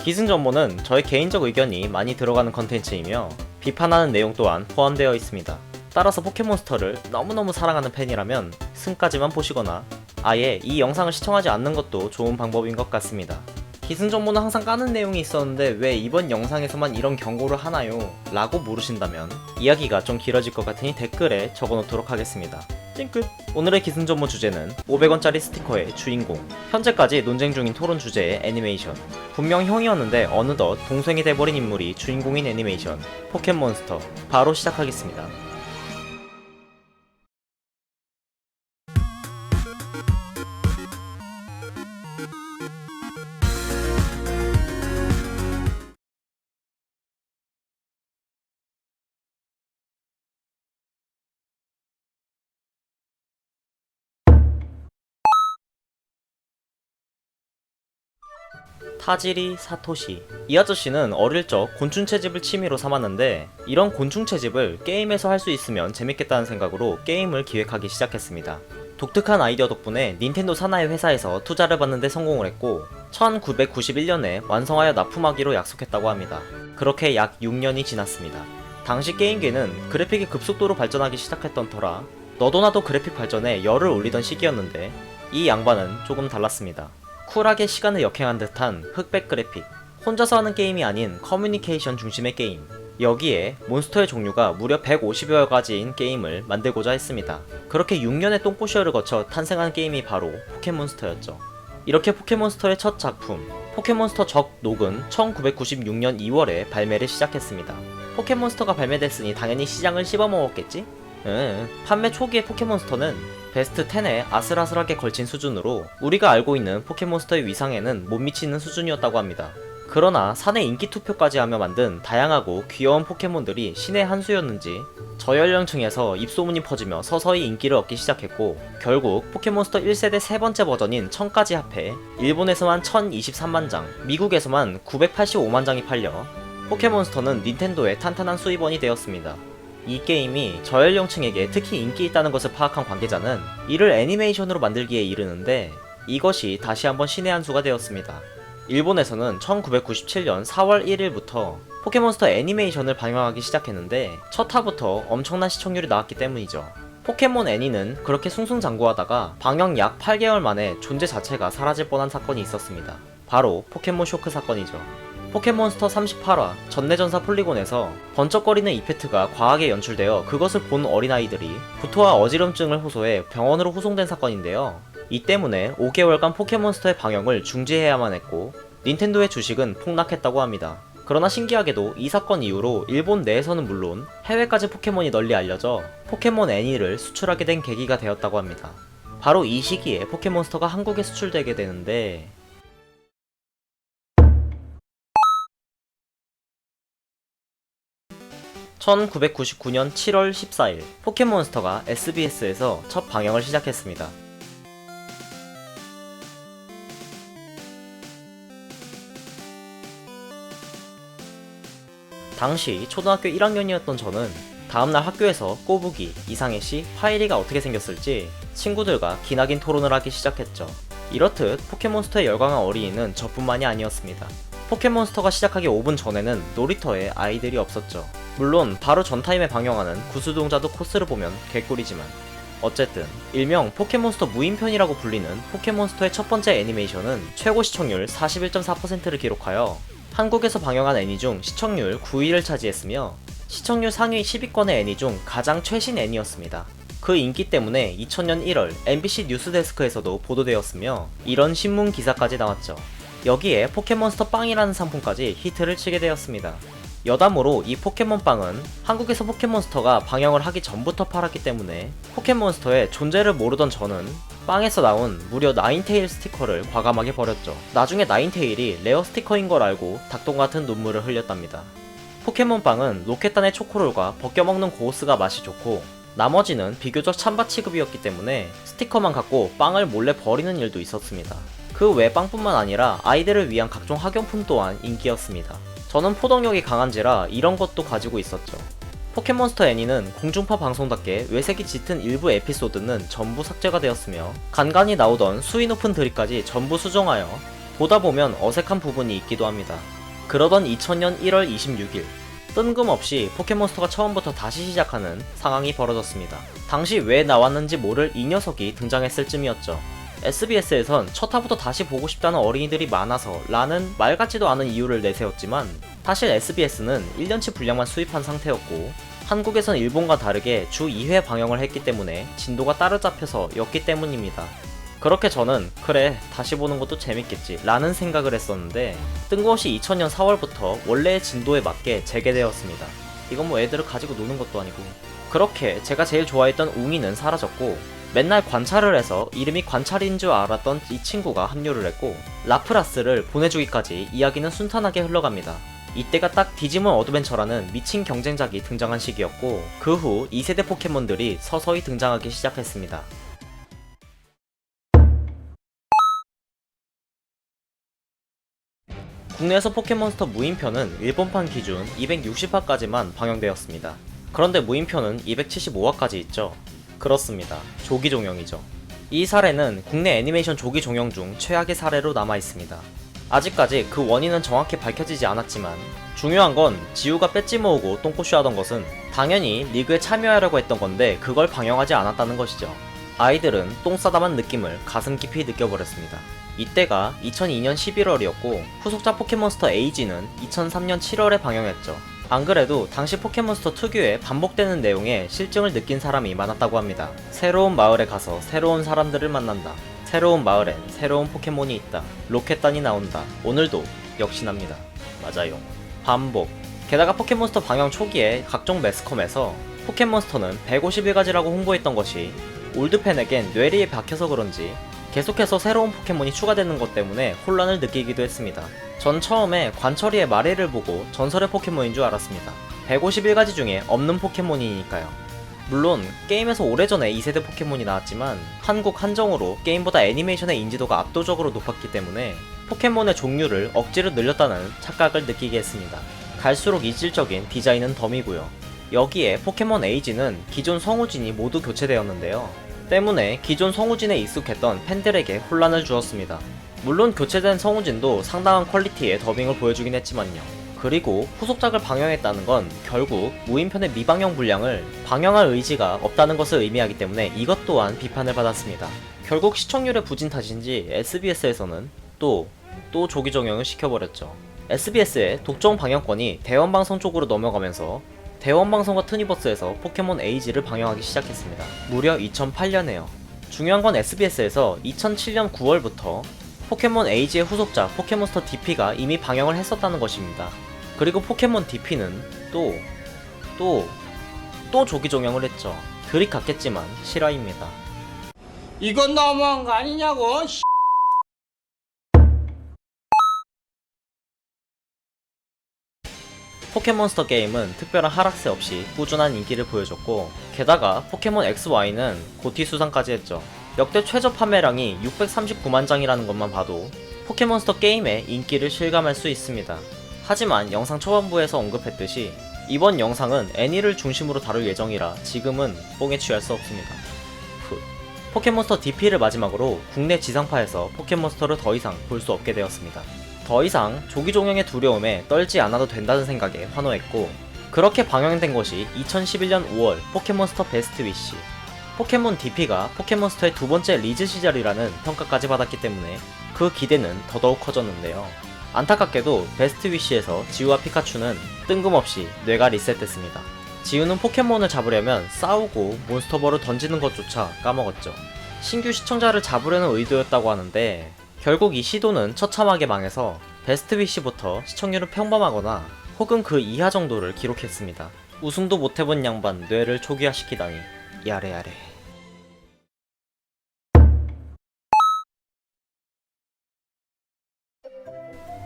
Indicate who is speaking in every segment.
Speaker 1: 기승전모는 저의 개인적 의견이 많이 들어가는 컨텐츠이며 비판하는 내용 또한 포함되어 있습니다. 따라서 포켓몬스터를 너무너무 사랑하는 팬이라면 승까지만 보시거나 아예 이 영상을 시청하지 않는 것도 좋은 방법인 것 같습니다. 기승전모는 항상 까는 내용이 있었는데 왜 이번 영상에서만 이런 경고를 하나요? 라고 물으신다면 이야기가 좀 길어질 것 같으니 댓글에 적어놓도록 하겠습니다. 찡끗! 오늘의 기승전모 주제는 500원짜리 스티커의 주인공, 현재까지 논쟁 중인 토론 주제의 애니메이션, 분명 형이었는데 어느덧 동생이 돼버린 인물이 주인공인 애니메이션 포켓몬스터, 바로 시작하겠습니다. 타지리 사토시. 이 아저씨는 어릴 적 곤충 채집을 취미로 삼았는데 이런 곤충 채집을 게임에서 할 수 있으면 재밌겠다는 생각으로 게임을 기획하기 시작했습니다. 독특한 아이디어 덕분에 닌텐도 산하의 회사에서 투자를 받는데 성공을 했고 1991년에 완성하여 납품하기로 약속했다고 합니다. 그렇게 약 6년이 지났습니다. 당시 게임계는 그래픽이 급속도로 발전하기 시작했던 터라 너도나도 그래픽 발전에 열을 올리던 시기였는데 이 양반은 조금 달랐습니다. 쿨하게 시간을 역행한 듯한 흑백 그래픽, 혼자서 하는 게임이 아닌 커뮤니케이션 중심의 게임, 여기에 몬스터의 종류가 무려 150여 가지인 게임을 만들고자 했습니다. 그렇게 6년의 똥꼬시어를 거쳐 탄생한 게임이 바로 포켓몬스터였죠. 이렇게 포켓몬스터의 첫 작품 포켓몬스터 적 녹은 1996년 2월에 발매를 시작했습니다. 포켓몬스터가 발매됐으니 당연히 시장을 씹어먹었겠지? 판매 초기의 포켓몬스터는 베스트 10에 아슬아슬하게 걸친 수준으로 우리가 알고 있는 포켓몬스터의 위상에는 못 미치는 수준이었다고 합니다. 그러나 사내 인기 투표까지 하며 만든 다양하고 귀여운 포켓몬들이 신의 한 수였는지 저연령층에서 입소문이 퍼지며 서서히 인기를 얻기 시작했고 결국 포켓몬스터 1세대 세 번째 버전인 1000까지 합해 일본에서만 1023만 장, 미국에서만 985만 장이 팔려 포켓몬스터는 닌텐도의 탄탄한 수입원이 되었습니다. 이 게임이 저연령층에게 특히 인기 있다는 것을 파악한 관계자는 이를 애니메이션으로 만들기에 이르는데 이것이 다시 한번 신의 한 수가 되었습니다. 일본에서는 1997년 4월 1일부터 포켓몬스터 애니메이션을 방영하기 시작했는데 첫 화부터 엄청난 시청률이 나왔기 때문이죠. 포켓몬 애니는 그렇게 숭숭장구하다가 방영 약 8개월 만에 존재 자체가 사라질 뻔한 사건이 있었습니다. 바로 포켓몬 쇼크 사건이죠. 포켓몬스터 38화 전내전사 폴리곤에서 번쩍거리는 이펙트가 과하게 연출되어 그것을 본 어린아이들이 구토와 어지럼증을 호소해 병원으로 후송된 사건인데요. 이 때문에 5개월간 포켓몬스터의 방영을 중지해야만 했고 닌텐도의 주식은 폭락했다고 합니다. 그러나 신기하게도 이 사건 이후로 일본 내에서는 물론 해외까지 포켓몬이 널리 알려져 포켓몬 애니를 수출하게 된 계기가 되었다고 합니다. 바로 이 시기에 포켓몬스터가 한국에 수출되게 되는데 1999년 7월 14일 포켓몬스터가 SBS에서 첫 방영을 시작했습니다. 당시 초등학교 1학년이었던 저는 다음날 학교에서 꼬부기, 이상해씨, 파이리가 어떻게 생겼을지 친구들과 기나긴 토론을 하기 시작했죠. 이렇듯 포켓몬스터에 열광한 어린이는 저뿐만이 아니었습니다. 포켓몬스터가 시작하기 5분 전에는 놀이터에 아이들이 없었죠. 물론 바로 전 타임에 방영하는 구수동자도 코스를 보면 개꿀이지만 어쨌든 일명 포켓몬스터 무인편이라고 불리는 포켓몬스터의 첫 번째 애니메이션은 최고 시청률 41.4%를 기록하여 한국에서 방영한 애니 중 시청률 9위를 차지했으며 시청률 상위 10위권의 애니 중 가장 최신 애니였습니다. 그 인기 때문에 2000년 1월 MBC 뉴스데스크에서도 보도되었으며 이런 신문 기사까지 나왔죠. 여기에 포켓몬스터 빵이라는 상품까지 히트를 치게 되었습니다. 여담으로 이 포켓몬빵은 한국에서 포켓몬스터가 방영을 하기 전부터 팔았기 때문에 포켓몬스터의 존재를 모르던 저는 빵에서 나온 무려 나인테일 스티커를 과감하게 버렸죠. 나중에 나인테일이 레어 스티커인 걸 알고 닭똥같은 눈물을 흘렸답니다. 포켓몬빵은 로켓단의 초코롤과 벗겨먹는 고오스가 맛이 좋고 나머지는 비교적 찬밥 취급이었기 때문에 스티커만 갖고 빵을 몰래 버리는 일도 있었습니다. 그 외 빵뿐만 아니라 아이들을 위한 각종 학용품 또한 인기였습니다. 저는 포동력이 강한지라 이런 것도 가지고 있었죠. 포켓몬스터 애니는 공중파 방송답게 외색이 짙은 일부 에피소드는 전부 삭제가 되었으며 간간히 나오던 수위 높은 드립까지 전부 수정하여 보다 보면 어색한 부분이 있기도 합니다. 그러던 2000년 1월 26일 뜬금없이 포켓몬스터가 처음부터 다시 시작하는 상황이 벌어졌습니다. 당시 왜 나왔는지 모를 이 녀석이 등장했을 쯤이었죠. SBS에선 첫 화부터 다시 보고 싶다는 어린이들이 많아서 라는 말 같지도 않은 이유를 내세웠지만 사실 SBS는 1년치 분량만 수입한 상태였고 한국에선 일본과 다르게 주 2회 방영을 했기 때문에 진도가 따로잡혀서 였기 때문입니다. 그렇게 저는 그래 다시 보는 것도 재밌겠지 라는 생각을 했었는데 뜬금없이 2000년 4월부터 원래의 진도에 맞게 재개되었습니다. 이건 뭐 애들을 가지고 노는 것도 아니고. 그렇게 제가 제일 좋아했던 웅이는 사라졌고 맨날 관찰을 해서 이름이 관찰인 줄 알았던 이 친구가 합류를 했고 라프라스를 보내주기까지 이야기는 순탄하게 흘러갑니다. 이때가 딱 디지몬 어드벤처라는 미친 경쟁작이 등장한 시기였고 그 후 2세대 포켓몬들이 서서히 등장하기 시작했습니다. 국내에서 포켓몬스터 무인편은 일본판 기준 260화까지만 방영되었습니다. 그런데 무인편은 275화까지 있죠. 그렇습니다. 조기 종영이죠. 이 사례는 국내 애니메이션 조기 종영 중 최악의 사례로 남아있습니다. 아직까지 그 원인은 정확히 밝혀지지 않았지만 중요한 건 지우가 배지 모으고 똥꼬쇼 하던 것은 당연히 리그에 참여하려고 했던 건데 그걸 방영하지 않았다는 것이죠. 아이들은 똥 싸다만 느낌을 가슴 깊이 느껴버렸습니다. 이때가 2002년 11월이었고 후속작 포켓몬스터 에이지는 2003년 7월에 방영했죠. 안 그래도 당시 포켓몬스터 특유의 반복되는 내용에 실증을 느낀 사람이 많았다고 합니다. 새로운 마을에 가서 새로운 사람들을 만난다. 새로운 마을엔 새로운 포켓몬이 있다. 로켓단이 나온다. 오늘도 역시납니다. 맞아요. 반복. 게다가 포켓몬스터 방영 초기에 각종 매스컴에서 포켓몬스터는 151가지라고 홍보했던 것이 올드팬에겐 뇌리에 박혀서 그런지 계속해서 새로운 포켓몬이 추가되는 것 때문에 혼란을 느끼기도 했습니다. 전 처음에 관철이의 마리를 보고 전설의 포켓몬인 줄 알았습니다. 151가지 중에 없는 포켓몬이니까요. 물론 게임에서 오래전에 2세대 포켓몬이 나왔지만 한국 한정으로 게임보다 애니메이션의 인지도가 압도적으로 높았기 때문에 포켓몬의 종류를 억지로 늘렸다는 착각을 느끼게 했습니다. 갈수록 이질적인 디자인은 덤이고요. 여기에 포켓몬 에이지는 기존 성우진이 모두 교체되었는데요. 때문에 기존 성우진에 익숙했던 팬들에게 혼란을 주었습니다. 물론 교체된 성우진도 상당한 퀄리티의 더빙을 보여주긴 했지만요. 그리고 후속작을 방영했다는 건 결국 무인편의 미방영 분량을 방영할 의지가 없다는 것을 의미하기 때문에 이것 또한 비판을 받았습니다. 결국 시청률의 부진 탓인지 SBS에서는 또 조기 종영을 시켜버렸죠. SBS의 독점 방영권이 대원방송 쪽으로 넘어가면서 대원방송과 투니버스에서 포켓몬 에이지를 방영하기 시작했습니다. 무려 2008년에요. 중요한 건 SBS에서 2007년 9월부터 포켓몬 에이지의 후속작 포켓몬스터 DP가 이미 방영을 했었다는 것입니다. 그리고 포켓몬 DP는 또 조기 종영을 했죠. 그리 같겠지만 실화입니다.
Speaker 2: 이건 너무한 거 아니냐고.
Speaker 1: 포켓몬스터 게임은 특별한 하락세 없이 꾸준한 인기를 보여줬고 게다가 포켓몬 XY는 고티 수상까지 했죠. 역대 최저 판매량이 639만 장이라는 것만 봐도 포켓몬스터 게임의 인기를 실감할 수 있습니다. 하지만 영상 초반부에서 언급했듯이 이번 영상은 애니를 중심으로 다룰 예정이라 지금은 뽕에 취할 수 없습니다. 포켓몬스터 DP를 마지막으로 국내 지상파에서 포켓몬스터를 더 이상 볼 수 없게 되었습니다. 더 이상 조기 종영의 두려움에 떨지 않아도 된다는 생각에 환호했고 그렇게 방영된 것이 2011년 5월 포켓몬스터 베스트 위시. 포켓몬 DP가 포켓몬스터의 두 번째 리즈 시절이라는 평가까지 받았기 때문에 그 기대는 더더욱 커졌는데요. 안타깝게도 베스트 위시에서 지우와 피카츄는 뜬금없이 뇌가 리셋됐습니다. 지우는 포켓몬을 잡으려면 싸우고 몬스터볼을 던지는 것조차 까먹었죠. 신규 시청자를 잡으려는 의도였다고 하는데 결국 이 시도는 처참하게 망해서 베스트 위시부터 시청률은 평범하거나 혹은 그 이하 정도를 기록했습니다. 우승도 못해본 양반 뇌를 초기화시키다니 야래야래.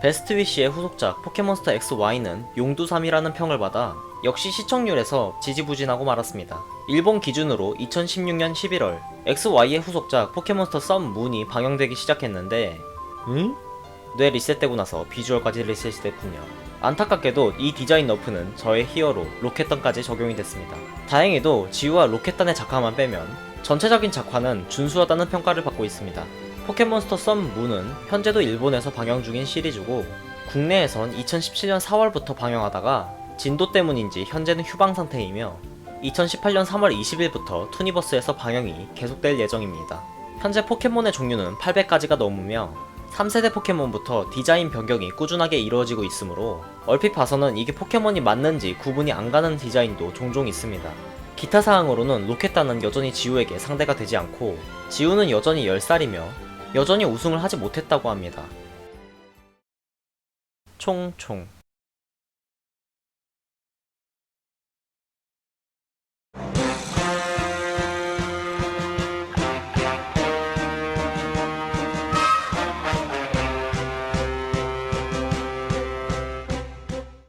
Speaker 1: 베스트 위시의 후속작 포켓몬스터 XY는 용두삼이라는 평을 받아 역시 시청률에서 지지부진하고 말았습니다. 일본 기준으로 2016년 11월 XY의 후속작 포켓몬스터 썸 문이 방영되기 시작했는데 뇌 리셋되고 나서 비주얼까지 리셋이 됐군요. 안타깝게도 이 디자인 너프는 저의 히어로 로켓단까지 적용이 됐습니다. 다행히도 지우와 로켓단의 작화만 빼면 전체적인 작화는 준수하다는 평가를 받고 있습니다. 포켓몬스터 썸 문은 현재도 일본에서 방영 중인 시리즈고 국내에선 2017년 4월부터 방영하다가 진도 때문인지 현재는 휴방 상태이며 2018년 3월 20일부터 투니버스에서 방영이 계속될 예정입니다. 현재 포켓몬의 종류는 800가지가 넘으며 3세대 포켓몬부터 디자인 변경이 꾸준하게 이루어지고 있으므로 얼핏 봐서는 이게 포켓몬이 맞는지 구분이 안 가는 디자인도 종종 있습니다. 기타 사항으로는 로켓단은 여전히 지우에게 상대가 되지 않고 지우는 여전히 10살이며 여전히 우승을 하지 못했다고 합니다. 총총